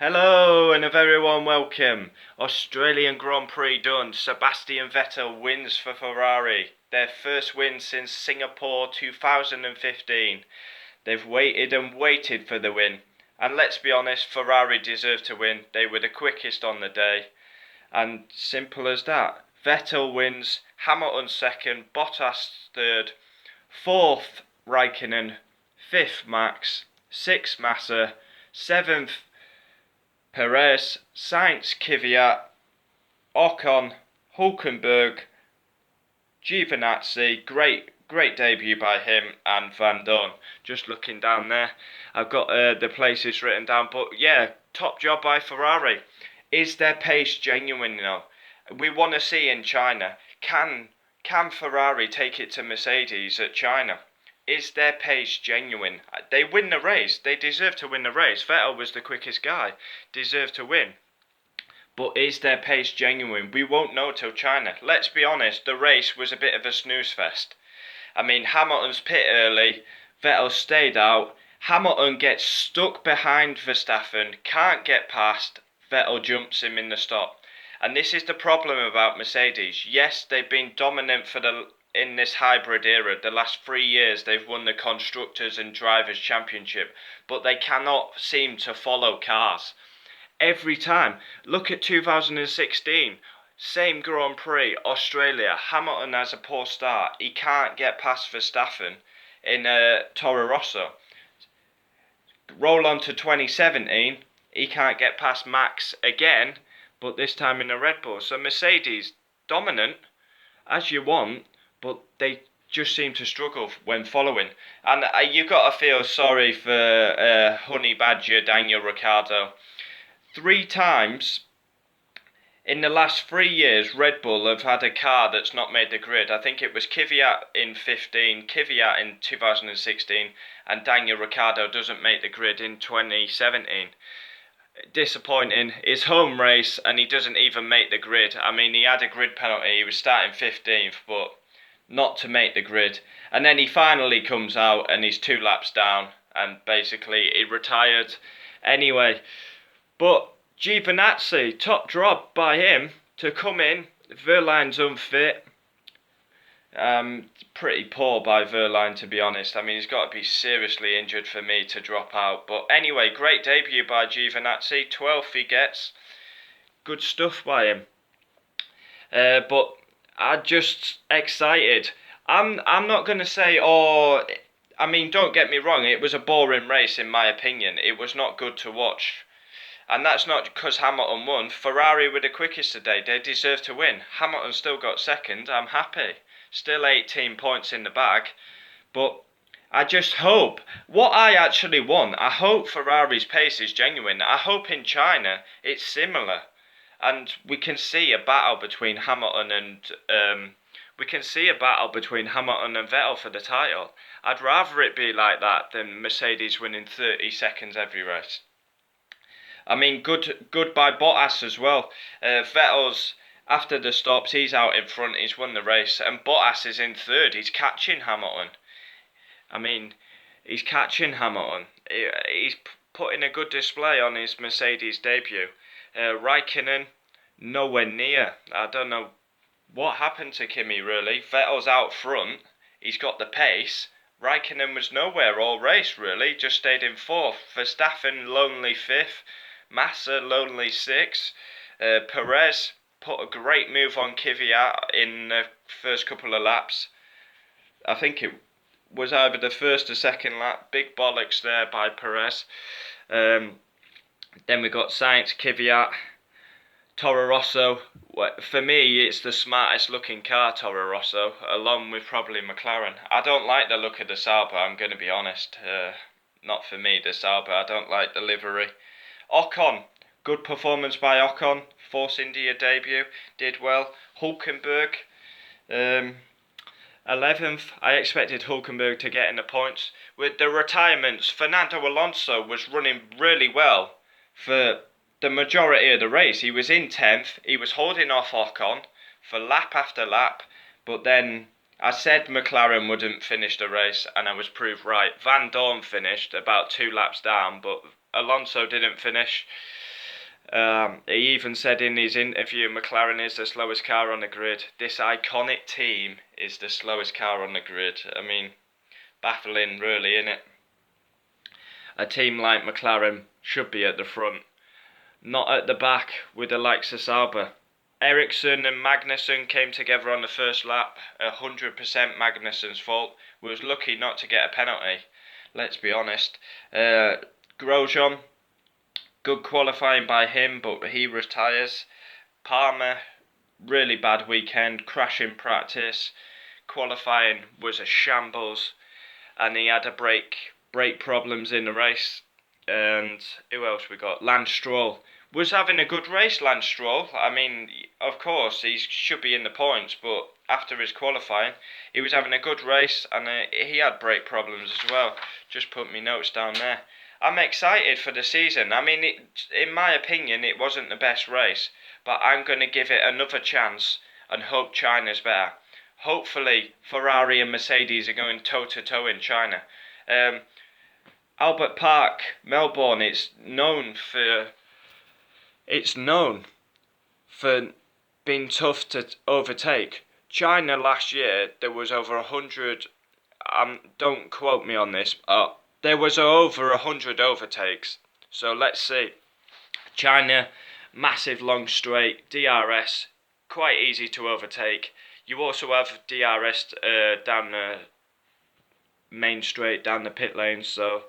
Hello and a very warm welcome. Australian Grand Prix done. Sebastian Vettel wins for Ferrari. Their first win since Singapore 2015. They've waited and waited for the win. And let's be honest, Ferrari deserved to win. They were the quickest on the day. And simple as that. Vettel wins, Hamilton second, Bottas third, fourth Raikkonen, fifth Max, sixth Massa, seventh Perez, Sainz, Kvyat, Ocon, Hulkenberg, Giovinazzi, great debut by him, and Van Dorn. Just looking down there, I've got the places written down, but yeah, top job by Ferrari. Is their pace genuine now? We want to see in China. Can Ferrari take it to Mercedes at China? Is their pace genuine? They win the race. They deserve to win the race. Vettel was the quickest guy. Deserved to win. But is their pace genuine? We won't know till China. Let's be honest, the race was a bit of a snooze fest. I mean, Hamilton's pit early. Vettel stayed out. Hamilton gets stuck behind Verstappen. Can't get past. Vettel jumps him in the stop. And this is the problem about Mercedes. Yes, they've been dominant in this hybrid era. The last 3 years they've won the Constructors and Drivers' Championship, but they cannot seem to follow cars. Every time. Look at 2016. Same Grand Prix, Australia. Hamilton has a poor start. He can't get past Verstappen in Toro Rosso. Roll on to 2017. He can't get past Max again, but this time in a Red Bull. So Mercedes, dominant as you want, but they just seem to struggle when following. And you got to feel sorry for Honey Badger Daniel Ricciardo. 3 times in the last 3 years, Red Bull have had a car that's not made the grid. I think it was Kvyat in 15, Kvyat in 2016, and Daniel Ricciardo doesn't make the grid in 2017. Disappointing. His home race, and he doesn't even make the grid. I mean, he had a grid penalty. He was starting 15th, but not to make the grid. And then he finally comes out, and he's 2 laps down, and basically he retired anyway. But Giovinazzi, top job by him to come in. Verline's unfit. Pretty poor by Verline, to be honest. I mean, he's got to be seriously injured for me to drop out. But anyway, great debut by Giovinazzi. 12th he gets. Good stuff by him. But I'm just excited. I'm not going to say, I mean, don't get me wrong. It was a boring race, in my opinion. It was not good to watch. And that's not because Hamilton won. Ferrari were the quickest today. They deserve to win. Hamilton still got second. I'm happy. Still 18 points in the bag. But I just hope, what I actually want, I hope Ferrari's pace is genuine. I hope in China it's similar. And we can see a battle between Hamilton and Vettel for the title. I'd rather it be like that than Mercedes winning 30 seconds every race. I mean, good by Bottas as well. Vettel's, after the stops, he's out in front. He's won the race, and Bottas is in third. He's catching Hamilton. I mean, he's catching Hamilton. He's putting a good display on his Mercedes debut. Raikkonen, nowhere near. I don't know what happened to Kimi, really. Vettel's out front. He's got the pace. Raikkonen was nowhere all race, really. Just stayed in fourth. Verstappen, lonely fifth. Massa, lonely sixth. Perez put a great move on Kvyat in the first couple of laps. I think it was either the first or second lap. Big bollocks there by Perez. Then we got Sainz, Kvyat, Toro Rosso. For me, it's the smartest looking car, Toro Rosso, along with probably McLaren. I don't like the look of the Sauber, I'm going to be honest. Not for me, the Sauber. I don't like the livery. Ocon, good performance by Ocon. Force India debut, did well. Hulkenberg, 11th. I expected Hulkenberg to get in the points. With the retirements, Fernando Alonso was running really well for the majority of the race. He was in 10th. He was holding off Ocon for lap after lap. But then I said McLaren wouldn't finish the race, and I was proved right. Van Dorn finished about 2 laps down, but Alonso didn't finish. He even said in his interview, McLaren is the slowest car on the grid. This iconic team is the slowest car on the grid. I mean, baffling really, innit? A team like McLaren should be at the front, not at the back with the likes of Sauber. Ericsson and Magnussen came together on the first lap. 100% Magnussen's fault. We was lucky not to get a penalty. Let's be honest. Grosjean, good qualifying by him, but he retires. Palmer, really bad weekend. Crash in practice. Qualifying was a shambles, and he had a brake problems in the race. And who else we got? Lance Stroll was having a good race. Lance Stroll, I mean, of course he should be in the points, but after his qualifying he was having a good race, and he had brake problems as well. Just put me notes down there. I'm excited for the season. I mean, in my opinion it wasn't the best race, but I'm going to give it another chance and hope China's better. Hopefully Ferrari and Mercedes are going toe to toe in China. Albert Park, Melbourne, it's known for being tough to overtake. China last year, there was over 100, don't quote me on this, there was over 100 overtakes. So let's see. China, massive long straight, DRS, quite easy to overtake. You also have DRS down the main straight, down the pit lane, so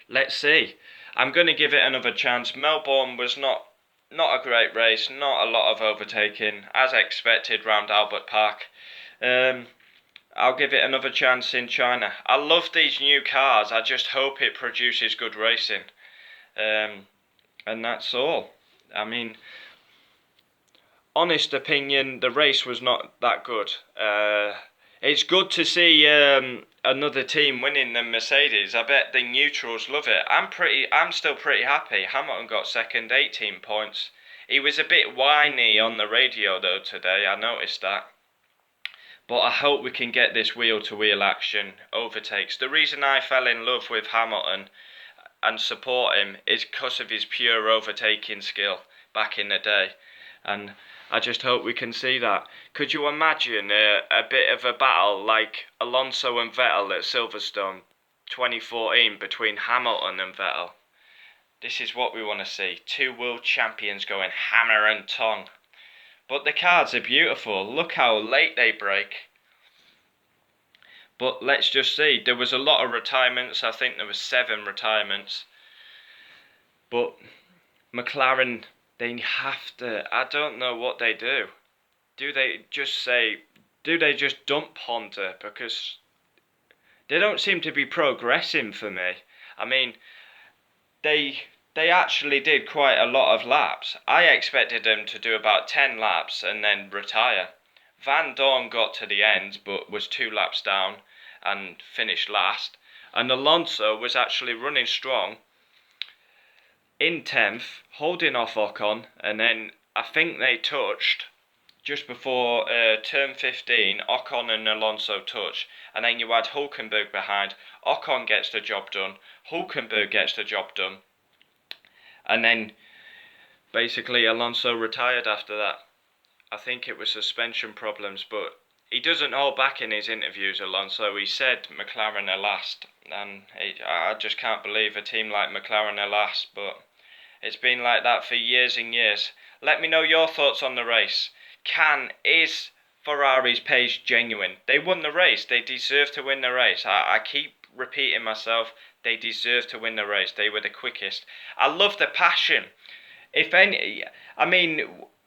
let's see. I'm going to give it another chance. Melbourne was not a great race, not a lot of overtaking, as expected round Albert Park. I'll give it another chance in China. I love these new cars, I just hope it produces good racing. And that's all. I mean, honest opinion, the race was not that good. It's good to see another team winning than Mercedes. I bet the neutrals love it. I'm still pretty happy. Hamilton got second, 18 points. He was a bit whiny on the radio though today, I noticed that. But I hope we can get this wheel-to-wheel action, overtakes. The reason I fell in love with Hamilton and support him is because of his pure overtaking skill back in the day. And I just hope we can see that. Could you imagine a bit of a battle like Alonso and Vettel at Silverstone 2014 between Hamilton and Vettel? This is what we want to see. Two world champions going hammer and tong. But the cars are beautiful. Look how late they brake. But let's just see. There was a lot of retirements. I think there were 7 retirements. But McLaren, they have to, I don't know what they do. Do they just dump Honda? Because they don't seem to be progressing for me. I mean, they actually did quite a lot of laps. I expected them to do about 10 laps and then retire. Van Dorn got to the end but was 2 laps down and finished last. And Alonso was actually running strong in 10th, holding off Ocon, and then I think they touched just before turn 15. Ocon and Alonso touched, and then you had Hulkenberg behind. Ocon gets the job done, Hulkenberg gets the job done, and then basically Alonso retired after that. I think it was suspension problems, but he doesn't hold back in his interviews, Alonso. He said McLaren are last, and I just can't believe a team like McLaren are last, but it's been like that for years and years. Let me know your thoughts on the race. Is Ferrari's pace genuine? They won the race. They deserve to win the race. I keep repeating myself. They deserve to win the race. They were the quickest. I love the passion.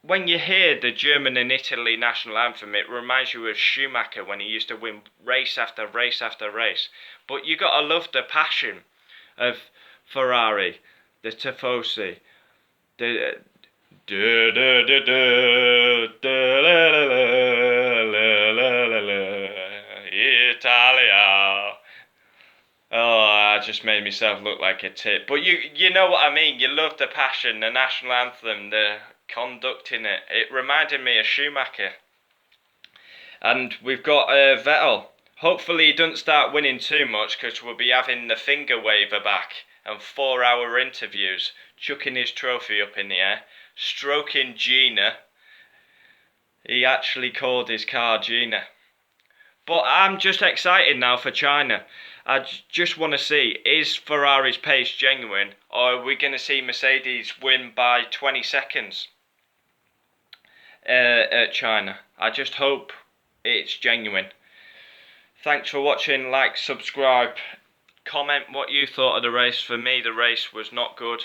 When you hear the German and Italy national anthem, it reminds you of Schumacher when he used to win race after race after race. But you gotta love the passion of Ferrari, the Tifosi, the Italia. Oh, I just made myself look like a tit. But you know what I mean. You love the passion, the national anthem, the conduct in it. It reminded me of Schumacher. And we've got Vettel. Hopefully he doesn't start winning too much, because we'll be having the finger waver back. and 4-hour interviews, chucking his trophy up in the air, stroking Gina. He actually called his car Gina. But I'm just excited now for China. I just want to see, is Ferrari's pace genuine, or are we going to see Mercedes win by 20 seconds at China? I just hope it's genuine. Thanks for watching, like, subscribe, comment what you thought of the race. For me, the race was not good,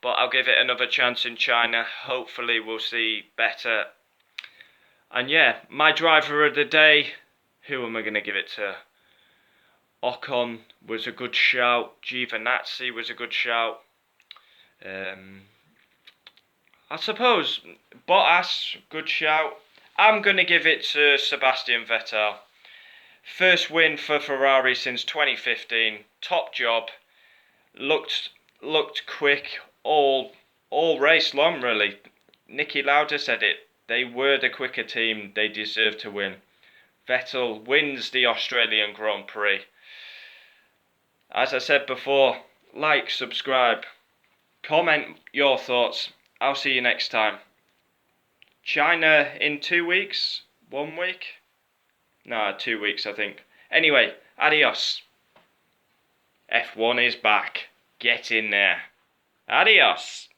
but I'll give it another chance in China. Hopefully we'll see better. And yeah, my driver of the day, who am I going to give it to? Ocon was a good shout. Giovinazzi was a good shout. I suppose Bottas, good shout. I'm going to give it to Sebastian Vettel. First win for Ferrari since 2015. Top job. Looked quick all race long, really. Niki Lauda said it. They were the quicker team. They deserved to win. Vettel wins the Australian Grand Prix. As I said before, like, subscribe, comment your thoughts. I'll see you next time. China in 2 weeks? 1 week? No, 2 weeks I think. Anyway, adios. F1 is back. Get in there. Adios.